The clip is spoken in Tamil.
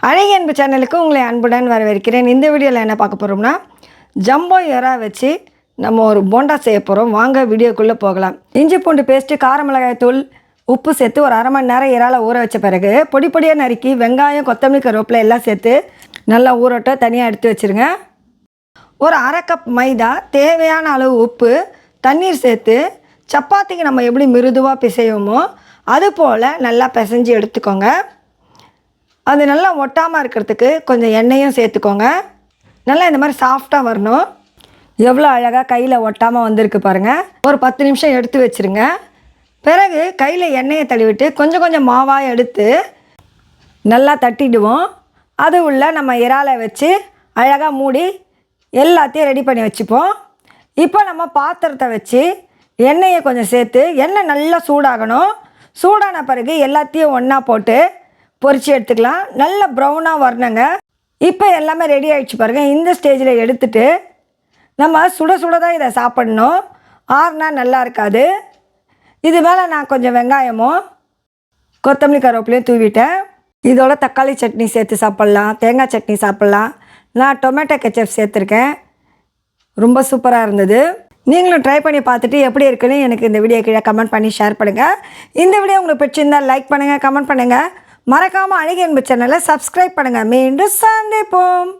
அழகி அன்பு சேனலுக்கு உங்களை அன்புடன் வரவேற்கிறேன். இந்த வீடியோவில் என்ன பார்க்க போகிறோம்னா, ஜம்போ எறா வச்சு நம்ம ஒரு போண்டா செய்ய போகிறோம். வாங்க வீடியோக்குள்ளே போகலாம். இஞ்சி பூண்டு பேஸ்ட்டு, கார மிளகாய் தூள், உப்பு சேர்த்து ஒரு அரை மணி நேரம் இறால ஊற வச்ச பிறகு பொடி பொடியாக நறுக்கி வெங்காயம், கொத்தமல்லி, கருவேப்பிலை எல்லாம் சேர்த்து நல்லா ஊறட்ட தனியாக எடுத்து வச்சுருங்க. ஒரு அரை கப் மைதா, தேவையான அளவு உப்பு, தண்ணீர் சேர்த்து சப்பாத்திக்கு நம்ம எப்படி மிருதுவாக பிசைவோமோ அதுபோல் நல்லா பிசைஞ்சு எடுத்துக்கோங்க. அது நல்லா ஒட்டாமல் இருக்கிறதுக்கு கொஞ்சம் எண்ணெயும் சேர்த்துக்கோங்க. நல்லா இந்த மாதிரி சாஃப்டாக வரணும். எவ்வளோ அழகாக கையில் ஒட்டாமல் வந்திருக்கு பாருங்கள். ஒரு 10 நிமிஷம் எடுத்து வச்சுருங்க. பிறகு கையில் எண்ணெயை தடவிட்டு கொஞ்சம் கொஞ்சம் மாவாக எடுத்து நல்லா தட்டிடுவோம். அது உள்ள நம்ம இறாலை வச்சு அழகாக மூடி எல்லாத்தையும் ரெடி பண்ணி வச்சுப்போம். இப்போ நம்ம பாத்திரத்தை வச்சு எண்ணெயை கொஞ்சம் சேர்த்து, எண்ணெய் நல்லா சூடாகணும். சூடான பிறகு எல்லாத்தையும் ஒன்றா போட்டு பொரித்து எடுத்துக்கலாம். நல்ல ப்ரௌனாக வரணுங்க. இப்போ எல்லாமே ரெடி ஆகிடுச்சு பாருங்கள். இந்த ஸ்டேஜில் எடுத்துட்டு நம்ம சுட சுட தான் இதை சாப்பிட்ணும். ஆறுனா நல்லா இருக்காது. இது மேலே நான் கொஞ்சம் வெங்காயமும் கொத்தமல்லி கருவேப்பிலையும் தூவிட்டேன். இதோட தக்காளி சட்னி சேர்த்து சாப்பிட்லாம், தேங்காய் சட்னி சாப்பிட்லாம். நான் டொமேட்டோ கெச்சப் சேர்த்துருக்கேன். ரொம்ப சூப்பராக இருந்தது. நீங்களும் ட்ரை பண்ணி பார்த்துட்டு எப்படி இருக்குன்னு எனக்கு இந்த வீடியோ கீழே கமெண்ட் பண்ணி ஷேர் பண்ணுங்கள். இந்த வீடியோ உங்களுக்கு பிடிச்சிருந்தால் லைக் பண்ணுங்கள், கமெண்ட் பண்ணுங்கள். மறக்காமல் அழகி அன்பு சேனலை சப்ஸ்கிரைப் பண்ணுங்கள். மீண்டும் சந்திப்போம்.